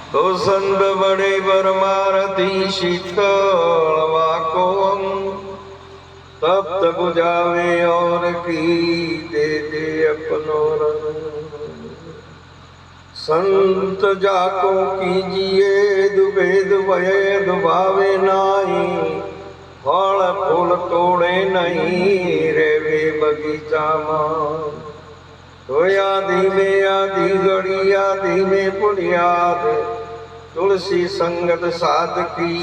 तो संत बड़े परमारती शीतल वाको तप्त बुझावे और की दे दे अपनो रंग। संत जाको कीजिए दुभेद भेद भावे नाई, फल फूल तोड़े नहीं रेवे बगीचा में। तो आदि घड़ी आदि में पुनियाद, तुलसी संगत साधकी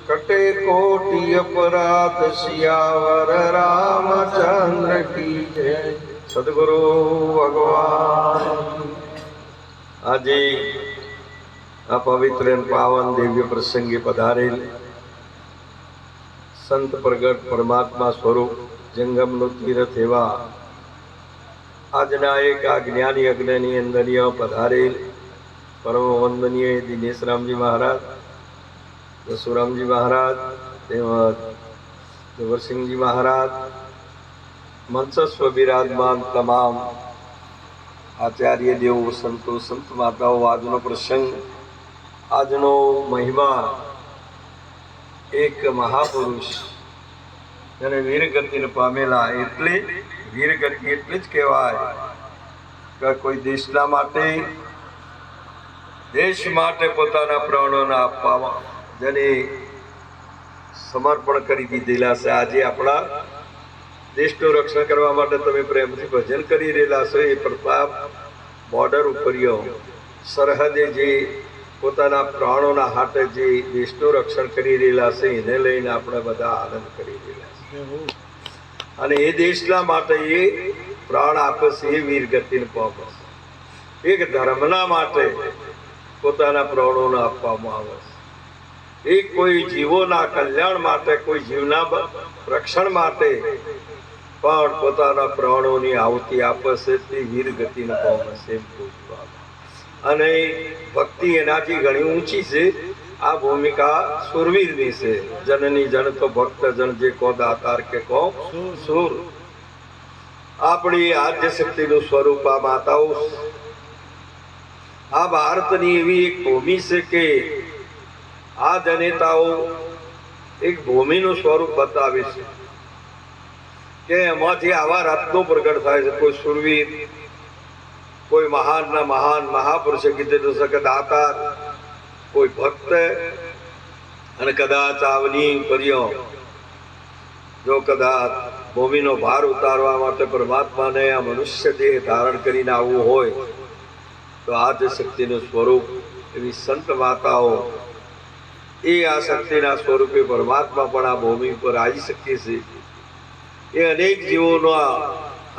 कटे कोटि अपराध। सियावर रामचंद्र की जय। सदगुरु भगवान। આજે આ પવિત્ર પાવન દિવ્ય પ્રસંગે પધારેલ સંત પ્રગટ પરમાત્મા સ્વરૂપ જંગમનું તીર્થ એવા આજના એક આ જ્ઞાની યજ્ઞની અંદર પધારેલ પરમ વંદનીય દિનેશ રામજી મહારાજ, જસુરામજી મહારાજ, તેમજ જવરસિંહજી મહારાજ, મંચસ્વ બિરાજમાન તમામ આચાર્ય દેવો, સંતો, સંત માતાઓ, આજનો પ્રસંગ, આજનો મહિમા એક મહાપુરુષ અને વીરગતિને પામેલા. એટલે વીરગતિ એટલે જ કહેવાય કે કોઈ દેશના માટે, દેશ માટે પોતાના પ્રાણોને આપવામાં જેને સમર્પણ કરી દીધેલા છે. આજે આપણા દેશનું રક્ષણ કરવા માટે તમે પ્રેમથી ભજન કરી રહેલા છો. એ પ્રતાપ બોર્ડર ઉપર સરહદે જે પોતાના પ્રાણોના હાથે જે દેશનું રક્ષણ કરી રહેલા છે, એને લઈને આપણે બધા આનંદ કરી રહેલા છે. અને એ દેશના માટે એ પ્રાણ આપે છે, એ વીરગતિને પામે છે. એક ધર્મના માટે પોતાના પ્રાણોને આપવામાં આવે છે. એ કોઈ જીવોના કલ્યાણ માટે, કોઈ જીવના રક્ષણ માટે પણ પોતાના પ્રાણોની આહુતિ આપે છે. તે વીરગતિને પામે છે. અને ભક્તિ એનાથી ઘણી ઊંચી છે. આ ભૂમિકા સુરવીરની છે. જનની જન તો ભક્ત જન જે કો દાતાર કે કો સુર. આપણી આદ્ય શક્તિનું સ્વરૂપ આ માતાઓ. આ ભારતની એવી એક ભૂમિ છે કે આ જનેતાઓ એક ભૂમિનું સ્વરૂપ બતાવે છે કે એમાંથી આવા રત્નો પ્રગટ થાય છે. કોઈ સુરવીર, કોઈ મહાનના મહાન મહાપુરુષે કીધેલું છે કે દાતાર, કોઈ ભક્ત. અને કદાચ આવની કર્યો જો કદાચ ભૂમિનો ભાર ઉતારવા માટે પરમાત્માને આ મનુષ્ય દેહ ધારણ કરીને આવવું હોય તો આ જ શક્તિનું સ્વરૂપ એવી સંત માતાઓ, એ આ શક્તિના સ્વરૂપે પરમાત્મા પણ આ ભૂમિ પર આવી શકે છે. એ અનેક જીવોનો,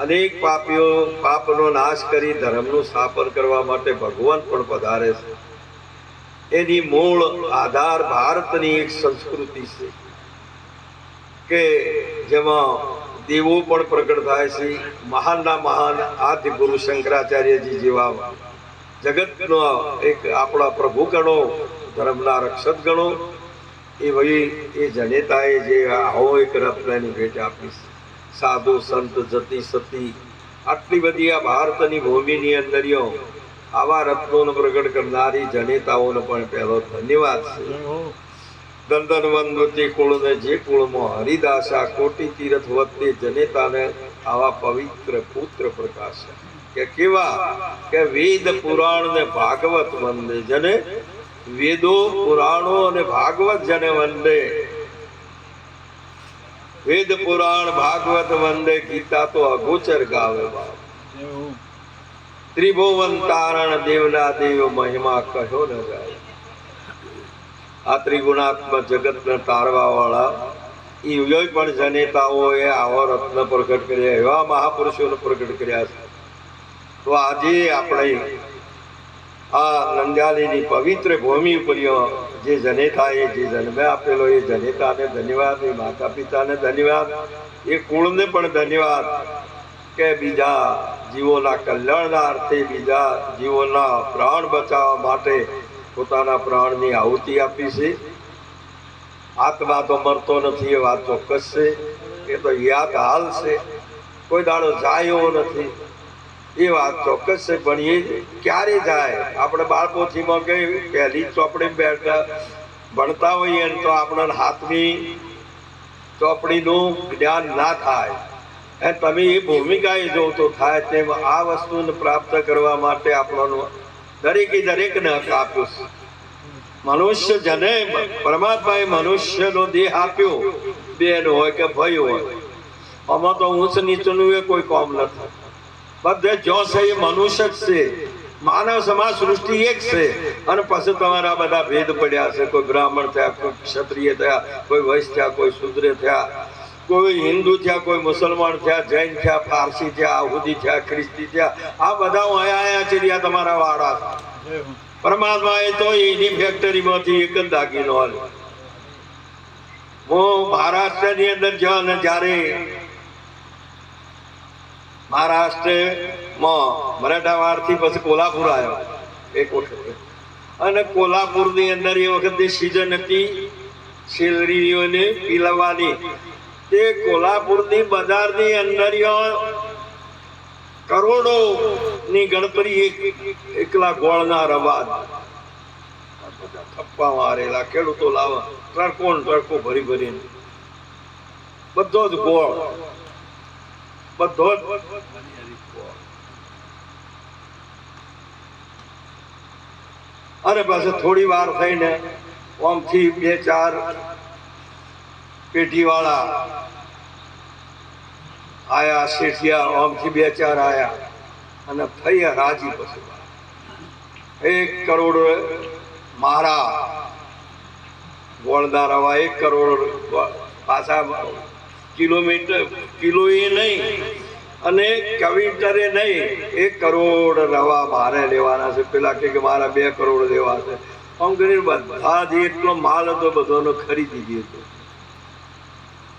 અનેક પાપીઓ પાપનો નાશ કરી ધર્મનું સ્થાપન કરવા માટે ભગવાન પણ પધારે છે. એની મૂળ આધાર ભારતની એક સંસ્કૃતિ છે કે જેમાં દેવો પણ પ્રગટ થાય છે. મહાનના મહાન આદિ ગુરુ શંકરાચાર્યજી જેવા જગતનો એક આપણા પ્રભુ ગણો, ધર્મના રક્ષક ગણો. એ ભાઈ એ જનેતાએ જે આવો એક રત્નની ભેટ આપી છે. સાધુ સંત જતી સતી આટલી બધી આ ભારતની ભૂમિની અંદર આવા રત્નોને પ્રગટ કરનારી જનેતાઓનો પણ પહેલો ધન્યવાદ છે. દંદન વંદતી કુળને જે કુળમાં હરિદાસા કોટી તીર્થ વત્તે જનેતાને આવા પવિત્ર પુત્ર પ્રકાશ કે કેવા કે વેદ પુરાણ ને ભાગવત વંદે. જને વેદો પુરાણો અને ભાગવત જને વંદે. વેદ પુરાણ ભાગવત વંદે, ગીતા તો અગોચર ગાવે. ત્રિભુવન તારણ દેવના દેવ મહિમા કહ્યો ન જાય. આ ત્રિગુણાત્મક જગતને તારવા વાળા એ પણ જનેતાઓએ આવા રત્ન પ્રગટ કર્યા, એવા મહાપુરુષોને પ્રગટ કર્યા છે. તો આજે આપણે આ નંદ્યાલીની પવિત્ર ભૂમિ ઉપર જે જનેતાએ જે જન્મ આપેલો એ જનેતાને ધન્યવાદ, એ માતા પિતાને ધન્યવાદ, એ કુળને પણ ધન્યવાદ કે બીજા જીવોના કલ્યાણના અર્થે, બીજા જીવોના પ્રાણ બચાવવા માટે પોતાના પ્રાણની આહુતિ આપી છે. આત્મા તો મરતો નથી, એ વાત ચોક્કસ છે. એ તો યાદ હાલ છે, કોઈ દાડો જાય એવો નથી. એ વાત ચોક્કસ છે, પણ એ ક્યારે જાય? આપણે બાળપોથીમાં કઈ પહેલી ચોપડી બેઠા ભણતા હોઈએ તો આપણને હાથની ચોપડીનું જ્ઞાન ના થાય. તમે એ ભૂમિકા એ જો તો થાય તેમ આ વસ્તુને પ્રાપ્ત કરવા માટે આપણને દરેકને હક આપ્યો છે. મનુષ્ય જને પરમાત્માએ મનુષ્યનો દેહ આપ્યો, બેન હોય કે ભાઈ હોય, આમાં તો ઊંચ નીચનું એ કોઈ કામ નથી. બધે જો છે એ મનુષ્ય જ છે. માનવ સમાજ સૃષ્ટિ એક છે, અને પછી તમારા બધા ભેદ પડ્યા છે. કોઈ બ્રાહ્મણ થયા, કોઈ ક્ષત્રિય થયા, કોઈ વૈશ્ય થયા, કોઈ શૂદ્ર થયા, કોઈ હિન્દુ થયા, કોઈ મુસલમાન થયા, જૈન થયા, પારસી થયા, આહુદી થયા, ખ્રિસ્તી થયા. આ બધા આયા છે તમારા વાળા. પરમાત્મા એ તો એની ફેક્ટરીમાંથી એક જ દાગીનો આવ્યો. હું મહારાષ્ટ્રની અંદર જ્યાં ને જ્યારે મહારાષ્ટ્રમાં મરાઠાવાડથી પછી કોલ્હાપુર આવ્યો એક વખત, અને કોલ્હાપુરની અંદર એ વખતે સિઝન હતી શેરડીઓને પીલવાની. તે કોલ્હાપુરની બજારની અંદર કરોડો ની ગણતરી એકલા ગોળના રવા થપ્પા મારેલા. ખેડૂતો લાવવા ટ્રકો ભરી ભરીને બધો જ ગોળ, બધો જ. અને પાછું થોડી વાર થઈને આમથી 2-4 પેઢી વાળા આયા, શેઠિયા આમથી 2-4 આયા, અને થઈ રાજી. પછી 1 કરોડ મારા ગોળના રવા, 1 કરોડ પાછા કિલોમીટર, કિલો એ નહીં અને ક્વિન્ટરે નહીં, 1 કરોડ રવા મારે લેવાના છે. પેલા કે મારા 2 કરોડ લેવા છે. આમ કરીને બધા જે એટલો માલ હતો બધોનો ખરીદી દીધો.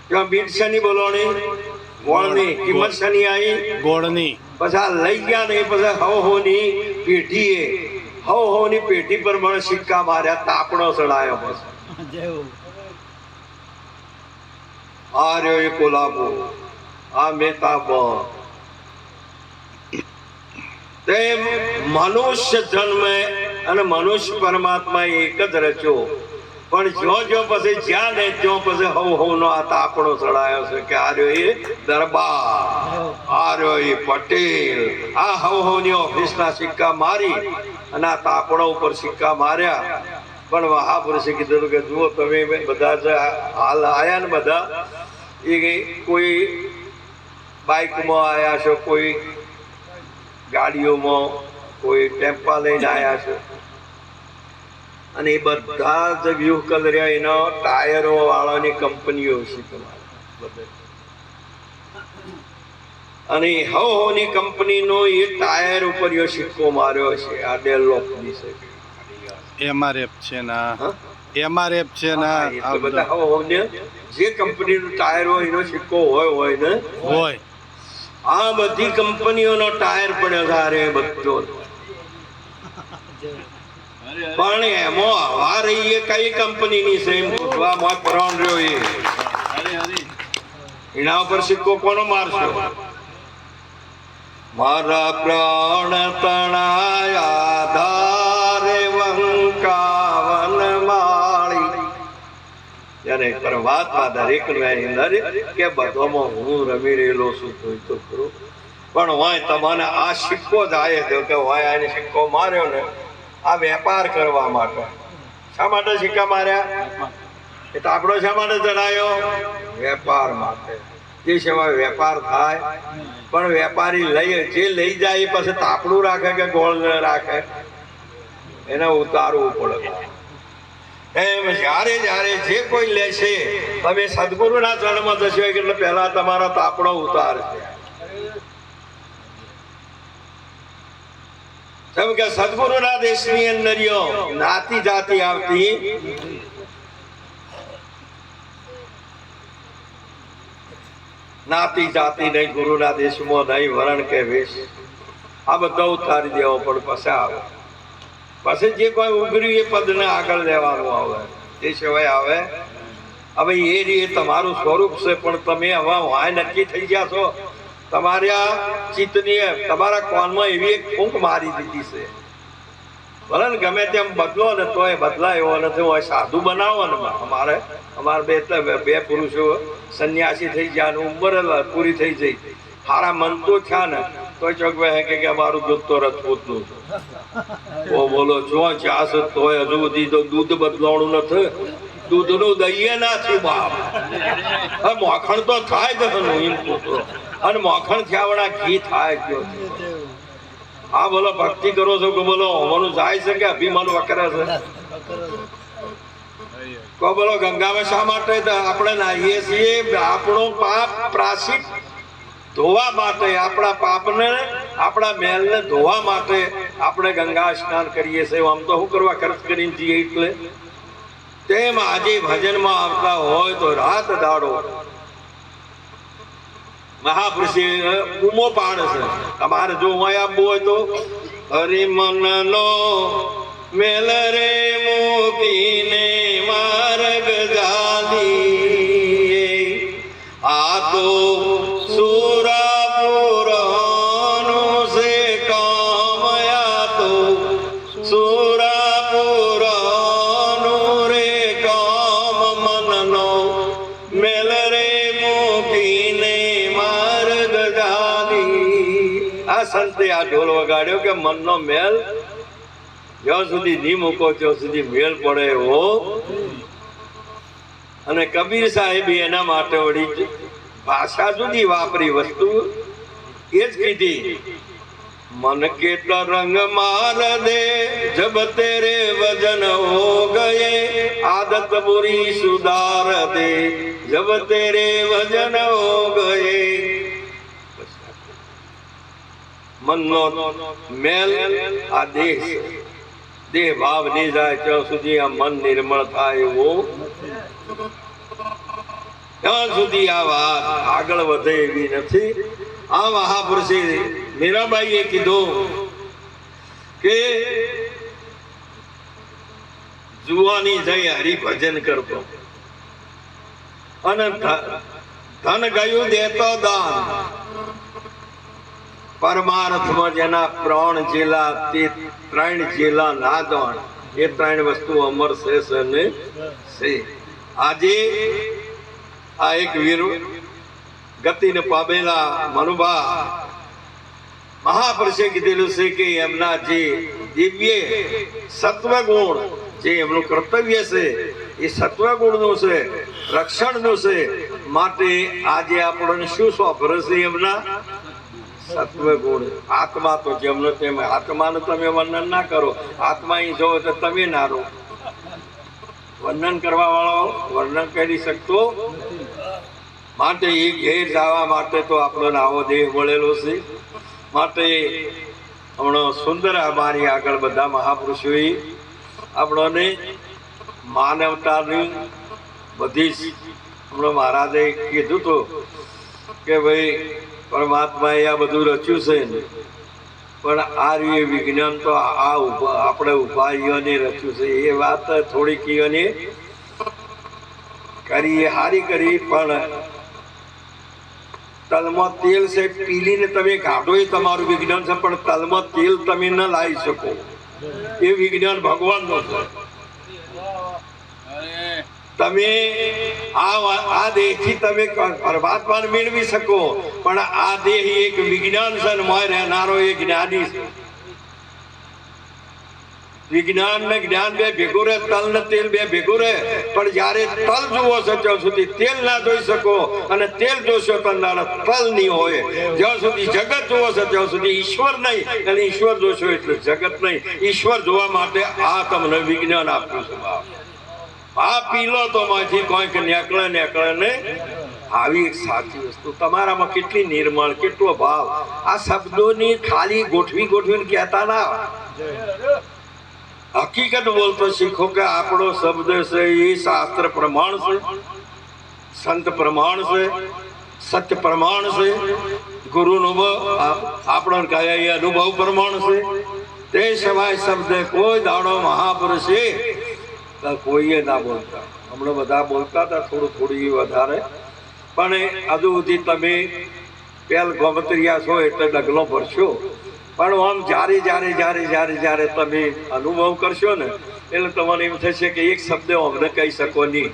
ત્યાં બીટ શની બોલવાની, ગોળની કિંમત શની આવી, ગોળની. પછી આ લઈ ગયા નહીં, પછી હવની પેઢીએ હવની પેઢી પર મને સિક્કા માર્યા, તાપણો ચડાયો. પછી આ રહ્યો એ કોલ્હાપુર, આ મહેતાબ. તેમ મનુષ્ય જન્મે અને મનુષ્ય પરમાત્મા એક જ રચ્યો, પણ જો પછી જ્યાં ને ત્યાં પછી હવનો આ તાપણો ચડાયો છે કે આ રહ્યો એ દરબાર, આ રહ્યો એ પટેલ. આ હવની ઓફિસના સિક્કા મારી અને આ તાપણો ઉપર સિક્કા માર્યા. પણ મહાપુરુષે કીધું કે જુઓ તમે બધા જ હાલ આયા ને બધા, એ કોઈ બાઇકમાં આવ્યા છો, કોઈ ગાડીઓમાં, કોઈ ટેમ્પા લઈને આવ્યા છો, અને એ બધા જ વ્યુકલ રહ્યા એનો ટાયરો વાળાની કંપનીઓ છે તમારે. અને હવની કંપનીનો એ ટાયર ઉપર સિક્કો માર્યો છે. આ ડેવલપની છે, એમઆરએફ છે ના, એમઆરએફ છે ના. આ બધા હવને જે કંપનીનું ટાયર હોય એનો સિક્કો હોય ને હોય. આ બધી કંપનીઓનો ટાયર પડ્યો છે બધો. પણ એમાં હવા રહી એ કઈ કંપનીની છે એમ પૂછવા મોય પ્રાણ રહ્યો. એના ઉપર સિક્કો કોનો મારશો? મારા પ્રાણ તણાયા ધારે વંકાવન માળી. ત્યારે પરમાત્મા દરેક કે બધામાં હું રમી રહેલો છું તો ખરો, પણ હોય તમને આ સિક્કો જાય કે હોય એને સિક્કો માર્યો ને આ વેપાર કરવા માટે. શા માટે સિક્કા માર્યા? એ તો આપણો શા માટે ચડાયો? વેપાર માટે. જે સમય વેપાર થાય, પણ વેપારી જે લઈ જાય એ પછી તાપડું રાખે કે ગોળ રાખે, એને ઉતારવું પડે. એમ જ્યારે જે કોઈ લેશે, તમે સદગુરુના ચરણમાં જશો એટલે પહેલા તમારો તાપડો ઉતારશે. જેમ કે સદગુરુના દેશની અંદર નાતી જાતિ આવતી, નાતી જાતિ નહીં, ગુરુના દેશમાં નહીં, વરણ કે વેશ, આ બધા ઉતારી દેવો પણ પછી આવે. પછી જે કોઈ ઉઘર્યું એ પદને આગળ લેવાનું આવે, એ સિવાય આવે. હવે એ તમારું સ્વરૂપ છે, પણ તમે હવે વાય નક્કી થઈ ગયા છો તમારા ચિત્તની તમારા કોનમાં એવી એક ફૂંક મારી દીધી છે. ભલે ને ગમે તેમ બદલો ને તોય બદલાય એવો નથી. હોય સાધુ બનાવો ને અમારે બે પુરુષો સંન્યાસી થઈ ગયા ને ઉંમર પૂરી થઈ જઈ, સારા મન તો થયા ને તોય ચોકવે કે અમારું દૂધ તો રજપૂતનું છે. બોલો જો ચાસ તોય હજુ સુધી તો દૂધ બદલાવણું નથી. દૂધનું દઈએ ના થયું બાપ. મોખણ તો થાય જ એમ પૂછો, અને મોખણ થયા વડા ઘી થાય ગયો. હા બોલો, ભક્તિ કરો છો કે બોલો હોવાનું જાય છે કે અભિમાન વકરે છે? કો બોલો ગંગામાં શા માટે આપણે નાહીએ છીએ? આપણો પાપ પ્રાયશ્ચિત ધોવા માટે, આપણા પાપને આપણા મેલને ધોવા માટે આપણે ગંગા સ્નાન કરીએ છીએ. આમ તો શું કરવા ખર્ચ કરીને જઈએ. એટલે તેમ આજે ભજનમાં આવતા હોય તો રાત દાડો મહાપુરુષે બૂમો પાડે છે. તમારે જો હોય આપવું હોય તો હરિ મનનો મેલ રે મૂકીને માર્ગ ગાલી, આ તો સુરાપુરનું છે કામ, આ તો સુરાપુરનું રે કામ. મનનો મેલ રે મૂકીને માર્ગ ગાલી. આ સંતે આ ઢોલ વગાડ્યો કે મનનો મેલ જ્યાં સુધી નહીં મૂકો ત્યાં સુધી મેલ પડે એવો. અને કબીર સાહેબ એના માટે વળી ભાષા જુદી વાપરી, વસ્તુ એ જ કીધી. મન કે તરંગ માર દે જબ તેરે વજન હો ગયે, આદત બુરી સુધાર દે જબ તેરે વજન હો ગયે. મનનો મેલ આ દેહ, દેહ ભાવ નહીં જાય ત્યાં સુધી આ મન નિર્મળ થાય એવું, ત્યાં સુધી આ વાત આગળ વધે એવી નથી. આ મહાપુરુષે મીરાબાઈએ કીધું કે જુવાની જઈ હરિભજન કરતો અને ધન ગયું દેતો દાન. પરમાર્થમાં જેના પ્રાણ જેલા તે ત્રણ જેલા ના દાન. એ ત્રણ વસ્તુ અમર છે ને છે. આજે આ એક વીર ગતિને પામેલા મનુભા મહાપુરુષે કીધેલું છે કે એમના જે દિવ્ય સત્વગુણ, જે એમનું કર્તવ્ય છે એ સત્વગુણનું છે, રક્ષણનું છે. માટે આજે આપણને શું સોંપરે છે? એમના સત્વગુણ. આત્મા તો જેમનો તેમ, આત્માનું તમે વર્ણન ના કરો. આત્મા અહીં જો તો તમે ના રહો. વર્ણન કરવા વાળો વર્ણન કરી શકતો. માટે એ ઘેર જવા માટે તો આપણને આવો દેહ મળેલો છે. માટે હમણાં સુંદર અમારી આગળ બધા મહાપુરુષોએ આપણને માનવતાની બધી જ હમણાં મહારાજે કીધું તો કે ભાઈ પરમાત્માએ આ બધું રચ્યું છે ને, પણ આ રહ્યું વિજ્ઞાન તો આ આપણે ઉપાયોને રચ્યું છે. એ વાત થોડીક એને કરી, હારી કરી, પણ તલમાં તેલ છે પીલીને તમે કાઢો એ તમારું વિજ્ઞાન છે, પણ તલમાં તેલ તમે ન લાવી શકો એ વિજ્ઞાન ભગવાનનું છે. તમે આ દેહથી તમે પરમાત્માને મેળવી શકો, પણ આ દેહ એક વિજ્ઞાન છે ને મોય રહેનારો એ જ્ઞાની છે. વિજ્ઞાન ને જ્ઞાન બે ભેગું રહે, તલ ને તેલ બે ભેગું રહે. પણ જયારે તલ જુઓ છો ત્યાં સુધી તેલ ના જોઈ શકો, અને તેલ જોશો તો તલ નહીં હોય. જ્યાં સુધી જગત જુઓ છો ત્યાં સુધી ઈશ્વર નહીં, અને ઈશ્વર જોશો એટલે જગત નહીં. ઈશ્વર જોવા માટે આ તમને વિજ્ઞાન આપ્યું છે. આ પીલો તો માંથી કોઈક નેકળે ને આવી એક સાચી વસ્તુ તમારામાં કેટલી નિર્મળ, કેટલો ભાવ. આ શબ્દોની ખાલી ગોઠવીને કહેતા ના, હકીકત બોલતો શીખો કે આપણો શબ્દ છે એ શાસ્ત્ર પ્રમાણ છે, સંત પ્રમાણ છે, સત્ય પ્રમાણ છે, ગુરુનો આપણો કહે એ અનુભવ પ્રમાણ છે. તે સિવાય શબ્દ કોઈ દાડો મહાપુરુષે કોઈએ ના બોલતા. હમણાં બધા બોલતા હતા થોડું વધારે, પણ હજુ સુધી તમે પેલ ગોમત્રિયા છો એટલે ડગલો ભરશો, પણ આમ જ્યારે જ્યારે જ્યારે જ્યારે જ્યારે તમે અનુભવ કરશો ને એટલે તમારે એમ થશે કે એક શબ્દ અમને કહી શકો નહીં.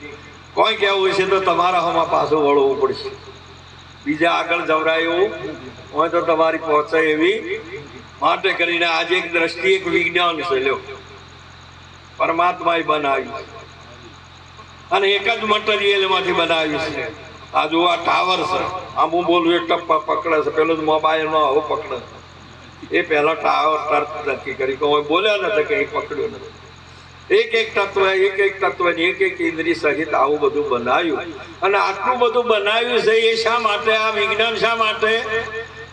કોઈ કહેવું હશે તો તમારા હમાં પાછું વળવું પડશે. બીજા આગળ જવરાય એવું હોય તો તમારી પહોંચે એવી. માટે કરીને આજે એક દ્રષ્ટિ એક વિજ્ઞાન છે. લ્યો, પરમાત્માએ બનાવ્યું અને એક જ મટીરિયલ માંથી બનાવ્યું છે. આ જો આ ટાવર છે, આમ હું બોલું એક ટપ્પા પકડે છે, પેલો મોબાઈલ નો આવો પકડે છે. એ પહેલા ટાવર તરત નક્કી કરી કે બોલ્યા નથી કે એ પકડ્યો નથી. એક એક તત્વ એક એક ઇન્દ્રિય સહિત આવું બધું બનાવ્યું. અને આટલું બધું બનાવ્યું છે એ શા માટે? આ વિજ્ઞાન શા માટે?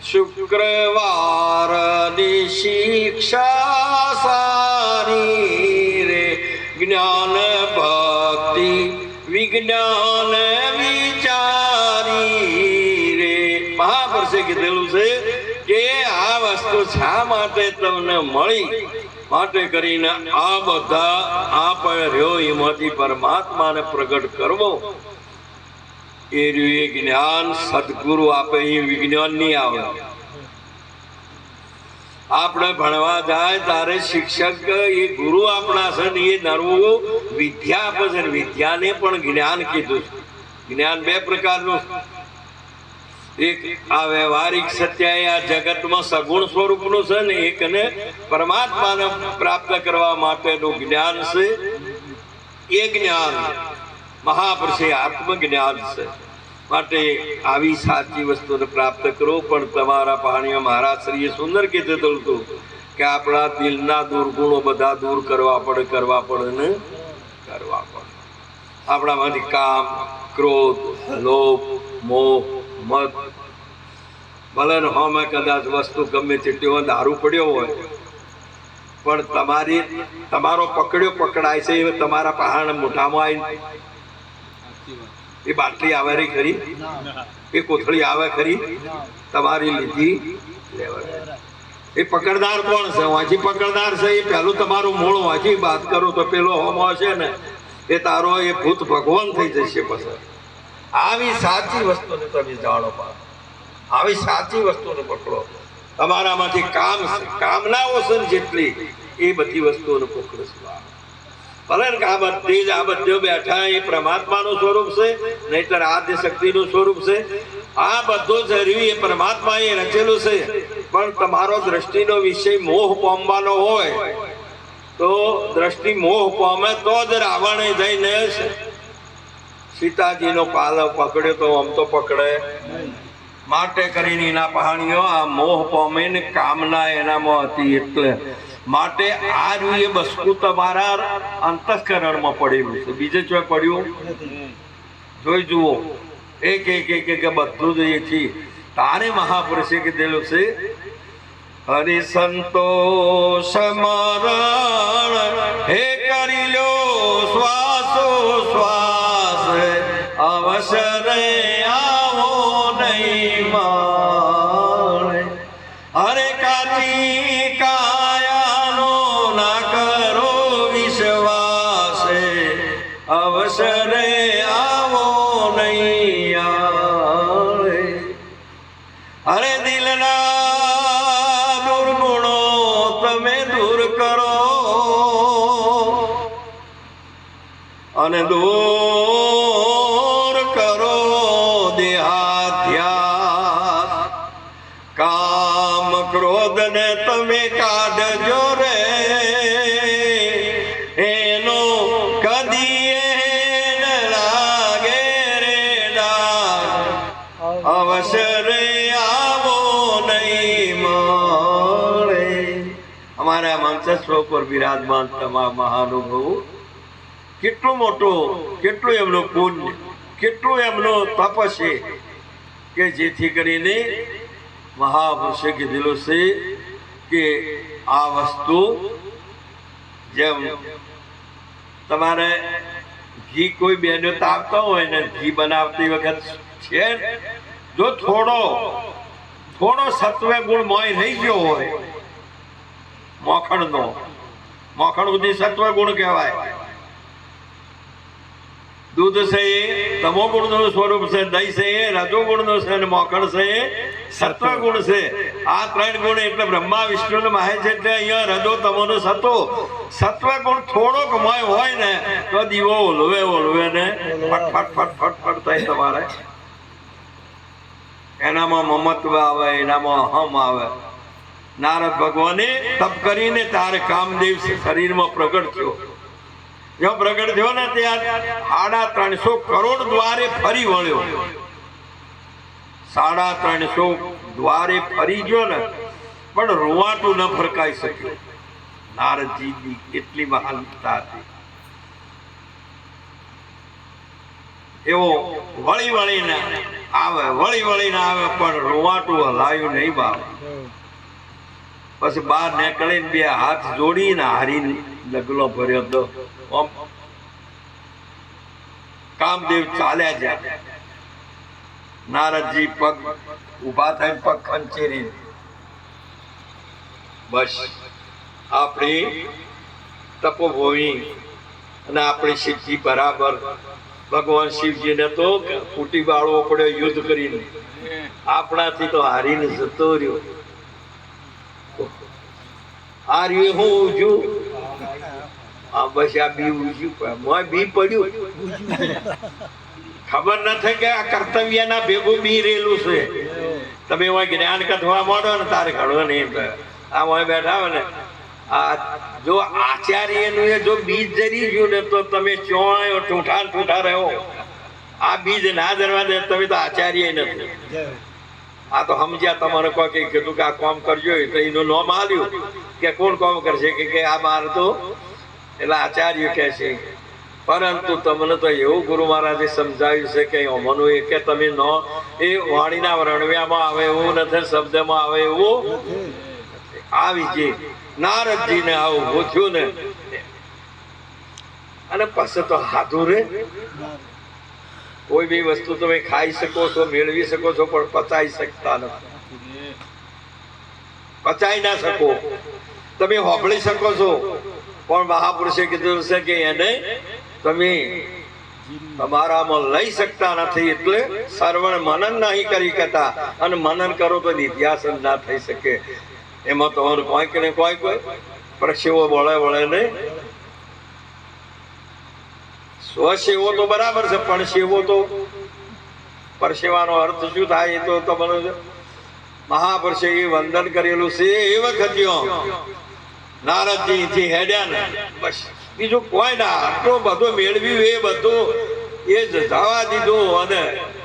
શુક્રવારની શિક્ષા સારી રે, જ્ઞાન ભક્તિ વિજ્ઞાન વિચારી રે. મહાપુરુષે કીધેલું છે કે આ વસ્તુ શા માટે તમને મળી? માટે કરીને આ બધા આપ રહ્યો એમાંથી પરમાત્માને પ્રગટ કરવો એ રહ્યું. એ જ્ઞાન સદગુરુ આપે, એ વિજ્ઞાન નહીં આવે. આપણે ભણવા જાય તારે શિક્ષક એ ગુરુ આપણા છે ને એ નરવું વિદ્યા આપે છે. વિદ્યાને પણ જ્ઞાન કીધું છે. જ્ઞાન બે પ્રકારનું. એક આ વ્યવહારિક સત્ય આ જગતમાં સગુણ સ્વરૂપનું છે ને એકને પરમાત્માને પ્રાપ્ત કરવા માટેનું જ્ઞાન છે. એ જ્ઞાન મહાપુરુષે આત્મજ્ઞાન છે. માટે આવી સાચી વસ્તુને પ્રાપ્ત કરો. પણ તમારા પાણીઓ મહારાજશ્રીએ સુંદર કીધું હતું કે આપણા દિલના દુર્ગુણો બધા દૂર કરવા પડે ને કરવા પડે. આપણામાંથી કામ, ક્રોધ, લોભ, મોહ, મત ભલે હોમે કદાચ વસ્તુ ગમે તેટલી હોય, દારૂ પડ્યો હોય, પણ તમારો પકડ્યો પકડાય છે એ તમારા પહાણ મોઢામાં આવી એ બાટલી આવે રે ખરી? એ કોથળી આવે ખરી? તમારી લીધી લેવા. એ પકડદાર કોણ છે? વાંચી પકડદાર છે. એ પહેલું તમારું મૂળ વાંચી વાત કરો તો પેલો હોમો છે ને એ તારો એ ભૂત ભગવાન થઈ જશે. પછી આવી સાચી વસ્તુને તમે જાણો, આવી સાચી વસ્તુને પકડો. તમારામાંથી કામનાઓ છે જેટલી એ બધી વસ્તુઓને પકડો. ભલે ને આ બધી જ આ બધો બેઠા એ પરમાત્માનું સ્વરૂપ છે, નહીતર આદ્ય શક્તિનું સ્વરૂપ છે. આ બધું જરૂરી એ પરમાત્માએ રચેલું છે. પણ તમારો દ્રષ્ટિનો વિષય મોહ પામવાનો હોય તો દ્રષ્ટિ મોહ પામે તો જ રાવણે જઈને સીતાજીનો પાલવ પકડ્યો તો આમ તો પકડે. માટે કરીને એના પહાણીઓ આ મોહ પામે ને કામના એનામાં હતી. એટલે માટે આ રૂએ બસકું તમારા અંતઃકરણમાં પડેલું છે. બીજે ચોય પડ્યું જોઈ જુઓ. એક એક એક એક બધું જ એ છે. તારે મહાપુરુષે કીધેલું છે હરિસંતોષ મરણ હે કરી લો શ્વાસો શ્વાસ, અવસરે આવો નહીં માણે. અરે કાચી કાયાનો ના કરો વિશ્વાસ, અવસરે આવો નહીં આણે. અરે દિલના દુર્ગુણો તમે દૂર કરો અને દૂર કરો દેહાધ્યાસ. કામ ક્રોધ ને તમે કાઢજો રે, એનો કદી ન લાગે રે ડાગ. અવસરે આવો નહીં મળે. અમારા મંચસ્વ પર વિરાજમાન તમામ મહાનુભાવો કેટલું મોટું, કેટલું એમનું પુણ્ય, કેટલું એમનો તપ છે કે જેથી કરીને મહાપુરુષે કીધેલું છે કે આ વસ્તુ જેમ તમારે ઘી કોઈ બહેનો તાવતા હોય ને ઘી બનાવતી વખત છે જો થોડો સત્વ ગુણ મોય રહી ગયો હોય મોખણ સુધી સત્વ ગુણ કહેવાય. દૂધ છે એ તમોગુણનું સ્વરૂપ છે, દહીં છે એ રજોગુણનું છે, અને મોખણ છે એ સત્વગુણ છે. આ 3 ગુણ એટલે બ્રહ્મા વિષ્ણુ ને મહેશ એટલે અહીંયા રજો તમોનો સતો. સત્વગુણ થોડોક મય હોય ને તો દીવો ઓલવે ને ફટ થાય તમારે. એનામાં મમત્વ આવે, એનામાં અહમ આવે. નારદ ભગવાને તપ કરીને તારે કામદેવ શરીરમાં પ્રગટ થયો. જો પ્રગટ થયો ને ત્યાં 350 કરોડ દ્વારે ફરી વળ્યો. 350 દ્વારે ફરી ગયો ને પણ રૂવાટું ન ફરકાઈ શક્યું. નારદજીની એટલી મહાનતા હતી. એવો વળીને આવે પણ રૂવાટું હલાયું નહીં બાપ. પછી બહાર નીકળીને 2 હાથ જોડીને હારીને ડગલો ભર્યો હતો. કામદેવ ચાલ્યા જાય. નારદજી પગ ઉભા થઈને પગ ખંચેરી બસ આપણી તપોભૂમિ અને આપણી સિદ્ધિ બરાબર. ભગવાન શિવજીને તો ફૂટી બાળવો પડ્યો યુદ્ધ કરીને. આપણાથી તો હારીને જતો રહ્યો. હાર્યું હું ઉજ્યું બસ આ બી ઉજ્યું બી પડ્યું. ખબર નથી કે આ કર્તવ્યના ભેગું બી રહેલું છે. તમે જ્ઞાન કથવા માંડો ને તારે ઘણો નહીં. આ બેઠા હોય ને આ જો આચાર્યનું જો બીજ જરી ગયું ને તો તમે ચોય ઠૂઠા રહો. આ બીજ ના ધરવા દે તમે તો આચાર્ય નથી. આ તો સમજ્યા તમારે કોઈ કીધું કે આ કામ કરજો તો એનું નામ આલ્યું કે કોણ કામ કરશે કે આ માર તો એટલે આચાર્ય કહે છે. પરંતુ તમને તો એવું ગુરુ મહારાજે સમજાવ્યું છે કે અમનું એ કે તમે ન એ વાણીના રણવ્યામાં આવે એવું નથી, શબ્દમાં આવે એવું આવી જે નારદજીને આવું પૂછ્યું ને અને પછી તો હાથું રે. કોઈ બી વસ્તુ તમે ખાઈ શકો છો, મેળવી શકો છો, પણ પચાઈ શકતા નથી. પચાઈ ના શકો. તમે હોબળી શકો છો પણ મહાપુરુષે કીધું છે કે એને તમે તમારામાં લઈ શકતા નથી. એટલે શ્રવણ મનન નહીં કરી શકતા. અને મનન કરો તો નિધ્યાસન ના થઈ શકે. એમાં તમારું કોઈક ને કોઈ પરસેવો વળે ને સ્વસેવો તો બરાબર છે, પણ સેવો તો પરસેવાનો અર્થ શું થાય એ તો તમને મહાપુરુષે એ વંદન કરેલું છે. એ વખતે નારદજી થી હેડ્યા ને બસ બીજું કોઈ ના. આટલો બધો મેળવ્યું એ બધું એ જ જવા દીધું અને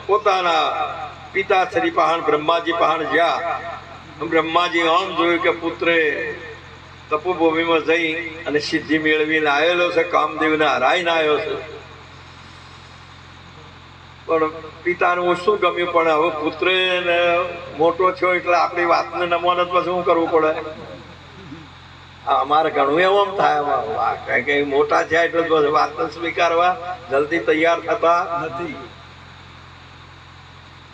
પોતાના પિતાશ્રી પહાણ બ્રહ્માજી પહાણ જ્યાં બ્રહ્માજી આમ જોયું કે પુત્રે તપોભૂમિમાં જઈ અને સિદ્ધિ મેળવીને આવેલો છે, કામદેવને હરાઈને આવ્યો છે. પણ પિતાનું શું ગમ્યું, પણ હવે પુત્ર મોટો થયો એટલે આપણી વાતને નમવાનું પછી શું કરવું પડે. અમારે ઘણું એવું થાય કે મોટા થયા એટલે વાતને સ્વીકારવા જલ્દી તૈયાર થતા નથી.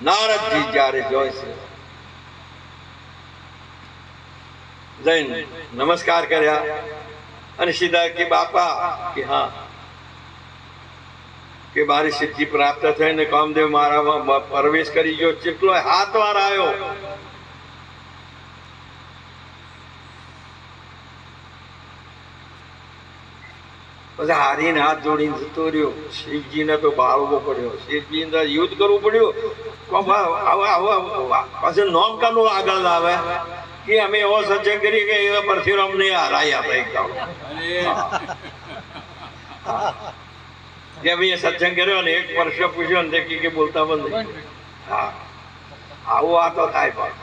નારદજી જયારે જોઈ છે જઈને નમસ્કાર કર્યા અને સીધા કે બાપા કે હા કે મારી સિદ્ધિ પ્રાપ્ત થઈને કામદેવ મારામાં પ્રવેશ કરી ગયો. કેટલો હાથ વાર આવ્યો. પછી હારીને હાથ જોડીને જતો રહ્યો. શિવજીને તો બાળવો પડ્યો. શિવજીને યુદ્ધ કરવું પડ્યું. પછી નોમ કાનું આગળ આવે કે અમે એવો સજ્જન કરી કે એવા પરશુરામ ને હરાઈ આપણે એકદમ કે ભાઈ સત્સંગ કર્યો ને એક વર્ષ પૂછ્યો ને કે બોલતા બંધ. હા આવું આ તો થાય. પણ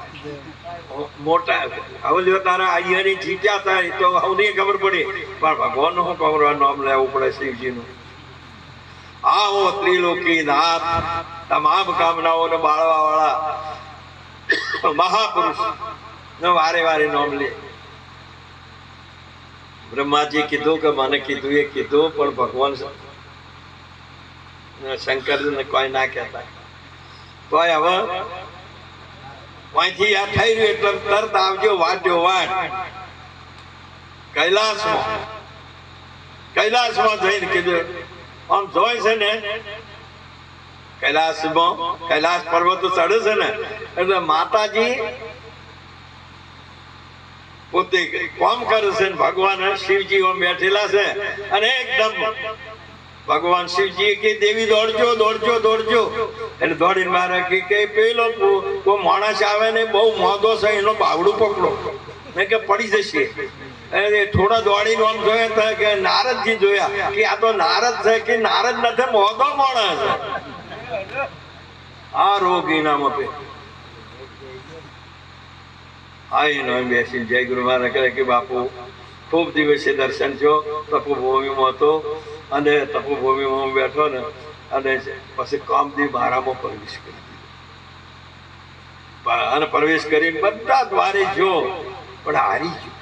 મોટા હવે જો તારા આઈયાની જીત્યા થાય તો હવે નહીં ખબર પડી, પણ ભગવાન નું ખબર નામ લેવું પડે શિવજીનું. આવો ત્રિલોકી નાથ તમામ કામનાઓને બાળવા વાળા મહાપુરુષ વારે વારે નામ લે. બ્રહ્માજી કીધું કે મને કીધું એ કીધું, પણ ભગવાન શંકર ને કોઈ ના કહેતા. તો હવે અહીંથી આ થઈ રહ્યું એટલે તરત આવજો વાડ્યો વાડ કૈલાસમાં જઈને કીધું આમ જોઈ છે ને કૈલાસ પર્વત ચડે છે ને એટલે માતાજી પોતે કામ કરે છે, ભગવાન શિવજી ઓમ બેઠેલા છે અને એકદમ ભગવાન શિવજી કે દેવી દોડજો દોડજો દોડજો એટલે દોડીને મારે કે પેલો કોઈ માણસ આવે ને બહુ મોદો છે એનો બાવડું પકડો, મેં કે પડી જશે. થોડા દોડીને આમ જોયા કે નારદજી જોયા કે આ તો નારદ છે કે નારદ નથી, મોદો માણસ આ રોગ ઇનામ આપે. આવીને બેસી જય ગુરુ મહારાજ કહે કે બાપુ ખૂબ દિવસે દર્શન થયો, તપોભૂમિમાં હતો અને તપોભૂમિમાં બેઠો ને અને પછી કામદેવ મારામાં પ્રવેશ કરી દીધો અને પ્રવેશ કરીને બધા દ્વારે જો પણ હારી ગયો.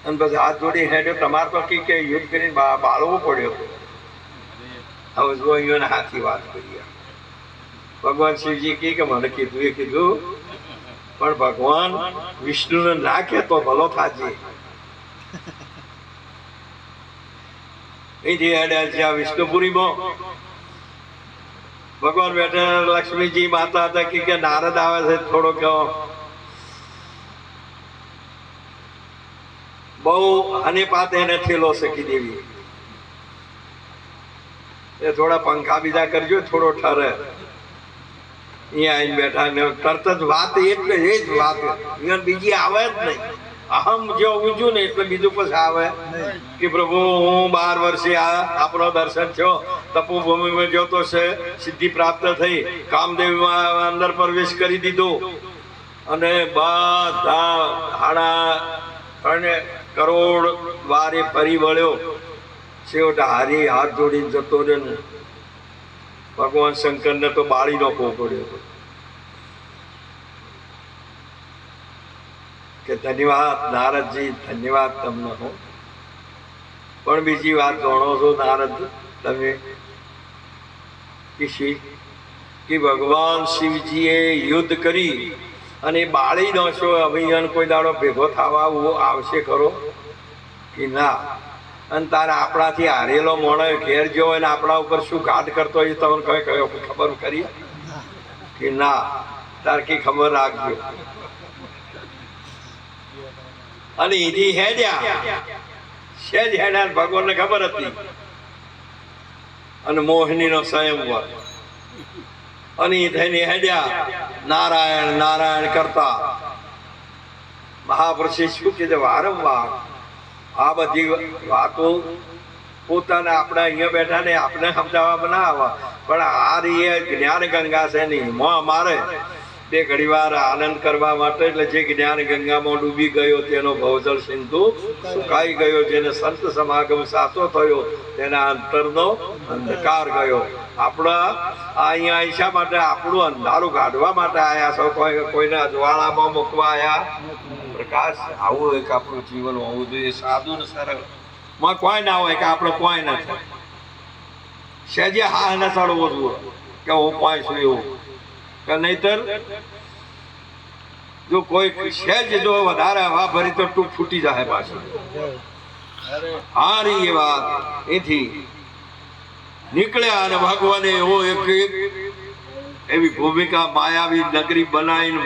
અને પછી હાથ જોડી હેડ્યો, તમારે તો કે યુદ્ધ કરીને બાળવો પડ્યો. હવે જો અહીંયા હાથી વાત કરીએ. ભગવાન શિવજી કે મને કીધું એ કીધું, પણ ભગવાન વિષ્ણુને ના કહેતો ભલો થાજે. અહીંથી હેડ્યા છે વિષ્ણુપુરીમાં. ભગવાન બેઠા, લક્ષ્મીજી માતા હતા કે નારદ આવે છે, થોડોક બહુ આને પાતે એને થેલો શકી દેવી, એ થોડા પંખા બીજા કરજો, થોડો ઠરે. અહીંયા આવીને બેઠા ને તરત જ વાત એટલે એ જ વાત, બીજી આવે જ નહીં. અહમ જો ઊંચું ને એટલે બીજું પછી આવે કે પ્રભુ હું 12 વર્ષે આપણો દર્શન થયો, તપોભૂમિમાં જોતો છે, સિદ્ધિ પ્રાપ્ત થઈ, કામદેવમાં અંદર પ્રવેશ કરી દીધો અને બધા 3.5 કરોડ વારે ફરી વળ્યો. છેવટે હારી હાથ જોડીને જતો રહ્યો ને ભગવાન શંકરને તો બાળી નાખવો પડ્યો કે ધન્યવાદ નારદજી, ધન્યવાદ તમને હો. પણ બીજી વાત જાણો છો નારદ તમે કે ભગવાન શિવજીએ યુદ્ધ કરી અને બાળી નાશો અભિયાન કોઈ દાડો ભેગો થવા આવશે ખરો કે ના? અને તારે આપણાથી હારેલો મોણો ઘેર જો હોય ને આપણા ઉપર શું ઘાટ કરતો હોય તમને કઈ કયો ખબર કરી કે ના? તાર કે ખબર રાખજો. અને એથી હેડ્યા, સેજ હેડ્યા, ભગવાનને ખબર હતી. અને મોહિનીનો સ્વયંવર અને એ થઈને હેડ્યા નારાયણ નારાયણ કરતા. મહાપુરુષે શું કીધું વારંવાર આ બધી વાતો પોતાને આપણે અહીંયા બેઠા ને આપણે સમજાવવા ના આવે, પણ આ રીએ જ્ઞાન ગંગા છે ને એમાં અમારે તે ઘડી વાર આનંદ કરવા માટે, એટલે જે જ્ઞાન ગંગામાં ડૂબી ગયો તેનો ભવજળ સિંધુ સુકાઈ ગયો, જેને સંત સમાગમ સાચો થયો તેના અંતરનો અંધકાર ગયો. આપણા અહીંયા આયશા માટે આપણું અંધારું કાઢવા માટે આયા છો, કોઈને અજવાળામાં મૂકવા આયા પ્રકાશ. આવું એક આપણું જીવન હોવું જોઈએ, સાદું ને સરળ. માં કોઈ ના હોય કે આપણે કોઈ નથી, સહેજે હા ને ચડવો જોઈએ કે હું કોઈ છું એવું, કે નહીતર જો કોઈ સહેજ જો વધારે હવા ભરી તો ટૂંક ફૂટી જાય પાછું. હારી એ વાત એથી નીકળ્યા અને ભગવાને એવો એક એવી ભૂમિકા માયાવી નગરી બનાવીને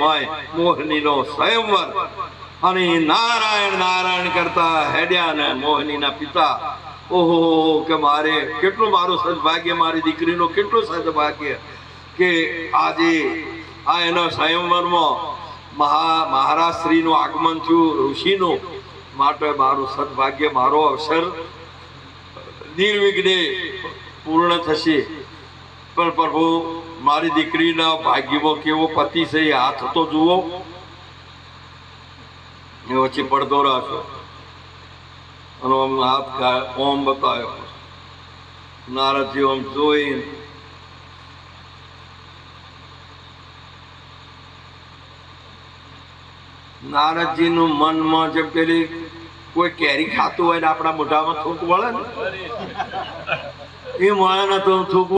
મોહિનીનો સ્વયંવર અને નારાયણ નારાયણ કરતા હેડ્યા ને મોહિનીના પિતા, ઓહો કે મારે કેટલું મારું સદભાગ્ય, મારી દીકરીનું કેટલું સદભાગ્ય કે આજે આ એના સ્વયંવરમાં મહારાજ શ્રીનું આગમન થયું, ઋષિનું, માટે મારું સદભાગ્ય, મારો અવસર નિર્વિઘ્ને પૂર્ણ થશે. પણ પ્રભુ મારી દીકરીના ભાગ્યમાં કેવો પતિ છે એ હાથ તો જુઓ. એ વચ્ચે પડતો રાખો અને આમ હાથ ઓમ બતાવ્યો. નારદજી આમ જોઈ નારદજીનું મનમાં જેમ પેલી કોઈ કેરી ખાતું હોય ને આપણા મોઢામાં થૂંક વળે ને એ મળે ને તો થૂંક